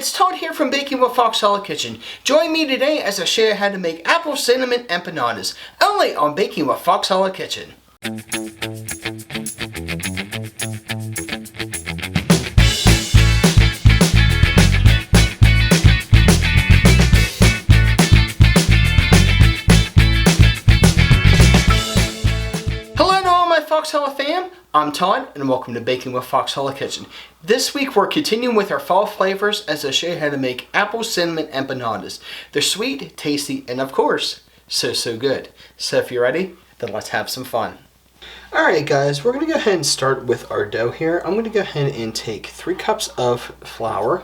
it's Todd here from Baking with Foxhole Kitchen. Join me today as I share how to make apple cinnamon empanadas, only on Baking with Foxhole Kitchen. Foxhole fam, I'm Todd and welcome to Baking with Foxhole Kitchen. This week we're continuing with our fall flavors as I show you how to make apple cinnamon empanadas. They're sweet, tasty, and of course, so good. So if you're ready, then let's have some fun. Alright guys, we're going to go ahead and start with our dough here. I'm going to go ahead and take 3 cups of flour.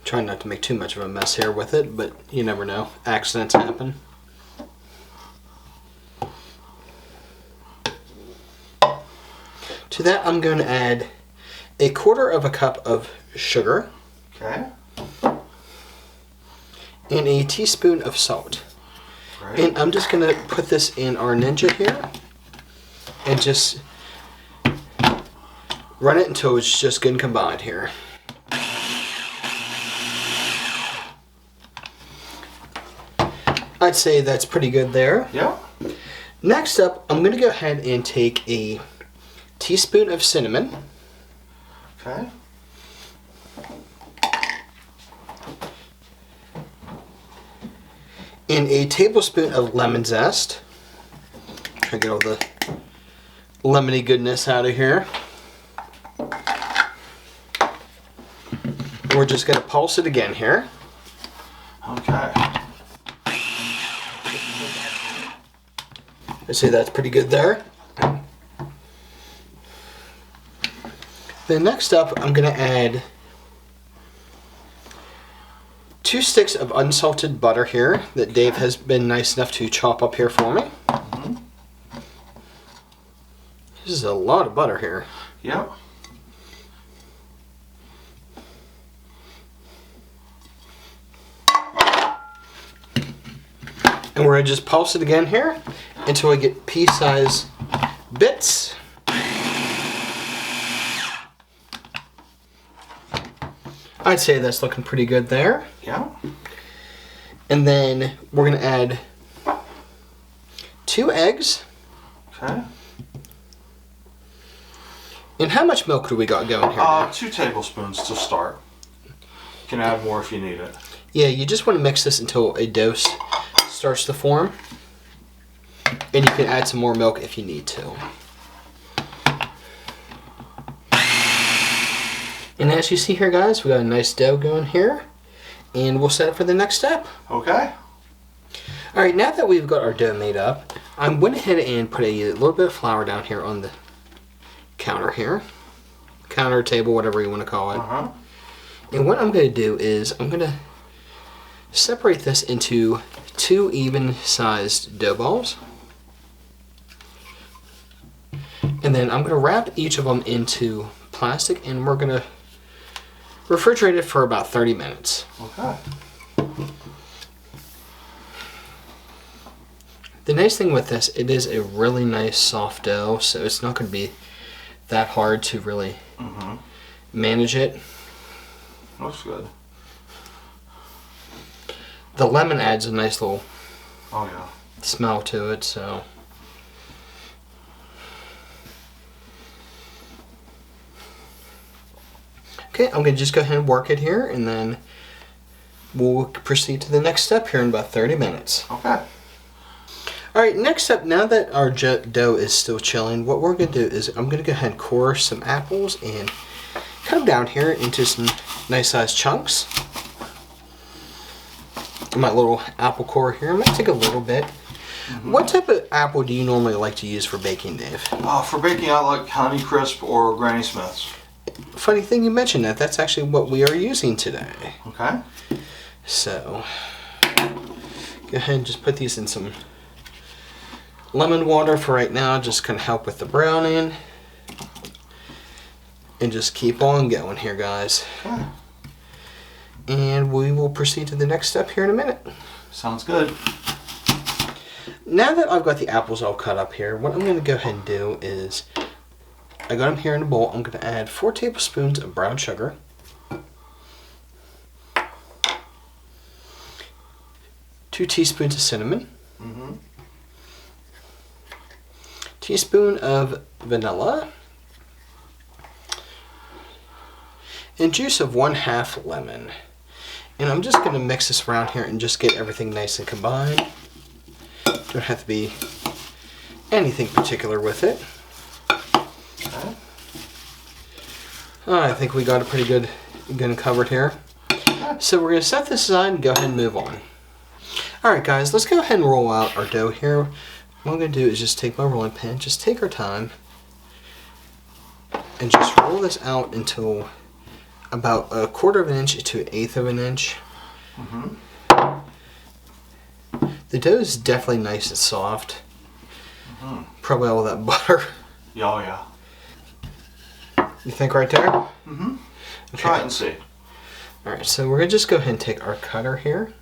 Trying not to make too much of a mess here with it, but you never know. Accidents happen. To that, I'm going to add 1/4 cup of sugar. Okay. And a teaspoon of salt. Right. And I'm just going to put this in our Ninja here and just run it until it's just good and combined here. I'd say that's pretty good there. Yeah. Next up, I'm going to go ahead and take a teaspoon of cinnamon. Okay. And a tablespoon of lemon zest. Try to get all the lemony goodness out of here. We're just going to pulse it again here. Okay. I'd say that's pretty good there. Then next up, I'm going to add 2 sticks of unsalted butter here that Dave has been nice enough to chop up here for me. Mm-hmm. This is a lot of butter here. Yep. And we're going to just pulse it again here until I get pea-sized bits. I'd say that's looking pretty good there. Yeah. And then we're going to add 2 eggs. Okay. And how much milk do we got going here? 2 tablespoons to start. You can add more if you need it. Yeah, you just want to mix this until a dough starts to form. And you can add some more milk if you need to. And as you see here, guys, we got a nice dough going here. And we'll set it for the next step. Okay. Alright, now that we've got our dough made up, I went ahead and put a little bit of flour down here on the counter here. Counter, table, whatever you want to call it. Uh-huh. And what I'm going to do is I'm going to separate this into 2 even-sized dough balls. And then I'm going to wrap each of them into plastic and we're going to refrigerate it for about 30 minutes. Okay. The nice thing with this, it is a really nice soft dough, so it's not going to be that hard to really manage it. Looks good. The lemon adds a nice little smell to it, so. Okay, I'm going to just go ahead and work it here, and then we'll proceed to the next step here in about 30 minutes. Okay. Alright, next up, now that our dough is still chilling, what we're going to do is I'm going to go ahead and core some apples and cut them down here into some nice sized chunks. My little apple core here, it might take a little bit. What type of apple do you normally like to use for baking, Dave? For baking, I like Honeycrisp or Granny Smith's. Funny thing you mentioned that. That's actually what we are using today. Okay. So, go ahead and just put these in some lemon water for right now. Just kind of help with the browning. And just keep on going here, guys. Okay. And we will proceed to the next step here in a minute. Sounds good. Now that I've got the apples all cut up here, what I'm going to go ahead and do is I got them here in a bowl. I'm going to add 4 tablespoons of brown sugar. 2 teaspoons of cinnamon. Teaspoon of vanilla. And juice of 1/2 lemon. And I'm just going to mix this around here and just get everything nice and combined. Don't have to be anything particular with it. I think we got it pretty good covered here. So we're going to set this aside and go ahead and move on. Alright guys, let's go ahead and roll out our dough here. What I'm going to do is just take my rolling pin, just take our time, and just roll this out until about 1/4 of an inch to 1/8 of an inch. The dough is definitely nice and soft. Probably all that butter. Oh yeah. You think right there? Okay. Try it and see. Alright, so we're going to just go ahead and take our cutter here.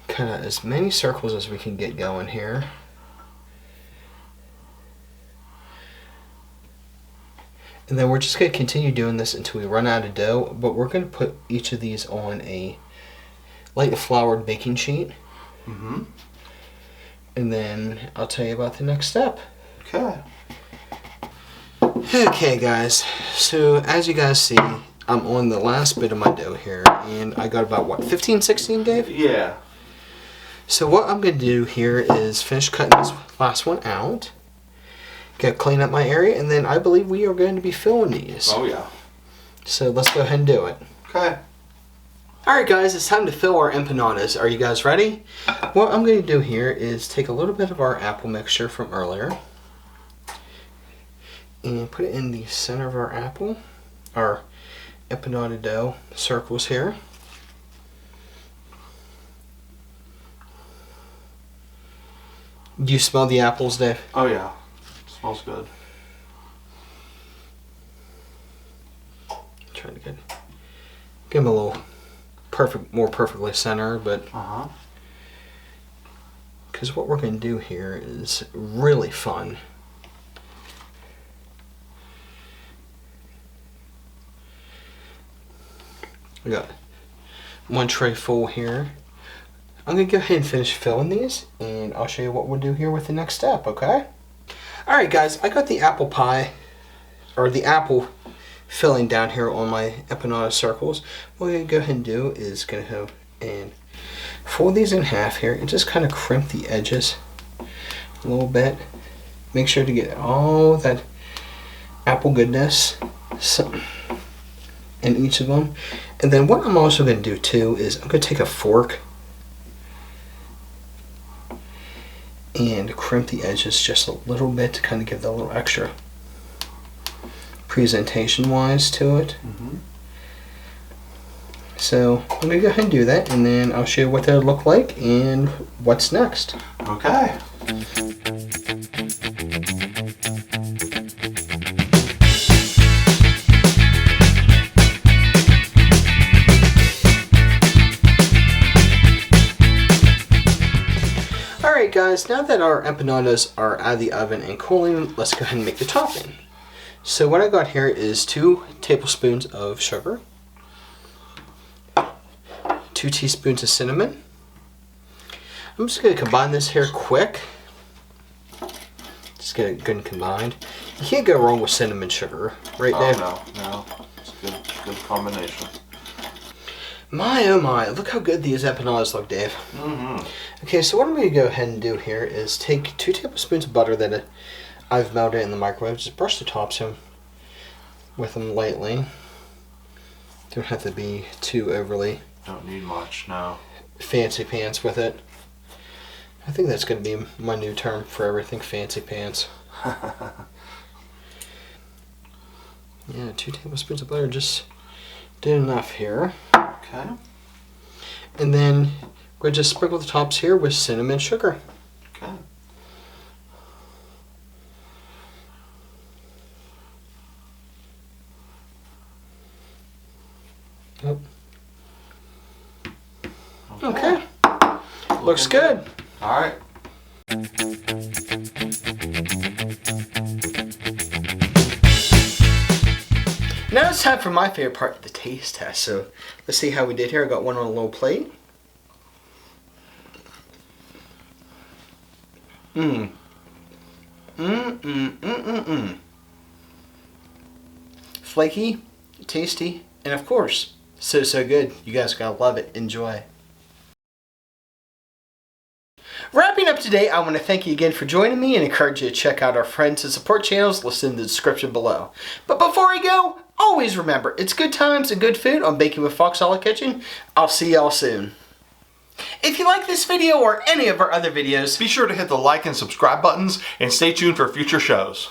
Cut out as many circles as we can get going here. And then we're just going to continue doing this until we run out of dough, but we're going to put each of these on a light floured baking sheet. And then I'll tell you about the next step. Okay. Okay guys, so as you guys see, I'm on the last bit of my dough here, and I got about what, 15, 16, Dave? Yeah. So what I'm going to do here is finish cutting this last one out. Go clean up my area, and then I believe we are going to be filling these. Oh yeah. So let's go ahead and do it. Okay. Alright guys, it's time to fill our empanadas. Are you guys ready? What I'm going to do here is take a little bit of our apple mixture from earlier and put it in the center of our apple, our empanada dough circles here. Do you smell the apples, Dave? Oh yeah. Smells good. Trying to get them a little more perfectly centered, but because what we're going to do here is really fun. We got one tray full here. I'm going to go ahead and finish filling these, and I'll show you what we'll do here with the next step, okay? Alright guys, I got the apple pie, or the apple filling down here on my empanada circles. What we're going to go ahead and do is going to go and fold these in half here and just kind of crimp the edges a little bit. Make sure to get all that apple goodness in each of them. And then what I'm also going to do too is I'm going to take a fork and crimp the edges just a little bit to kind of give that a little extra presentation wise to it. So I'm going to go ahead and do that, and then I'll show you what that'll look like and what's next. Okay. Alright guys, now that our empanadas are out of the oven and cooling, let's go ahead and make the topping. So what I got here is 2 tablespoons of sugar, 2 teaspoons of cinnamon. I'm just going to combine this here quick. Just get it good and combined. You can't go wrong with cinnamon sugar, right, Dave? No. It's a good combination. My oh my, look how good these empanadas look, Dave. Okay, so what I'm going to go ahead and do here is take 2 tablespoons of butter that I've melted in the microwave. Just brush the tops with them lightly. Don't have to be too overly Don't need much, no. fancy pants with it. I think that's going to be my new term for everything, fancy pants. Yeah, 2 tablespoons of butter just did enough here. Okay. And then we're going to just sprinkle the tops here with cinnamon sugar. Okay. Oh. Okay. Looks good. All right. Now it's time for my favorite part, the taste test. So let's see how we did here. I got one on a little plate. Flaky, tasty, and of course, so good. You guys gotta love it. Enjoy. Wrapping up today, I want to thank you again for joining me and encourage you to check out our friends and support channels listed in the description below. But before we go, always remember, it's good times and good food on Baking with Foxholic Kitchen. I'll see y'all soon. If you like this video or any of our other videos, Be sure to hit the like and subscribe buttons and stay tuned for future shows.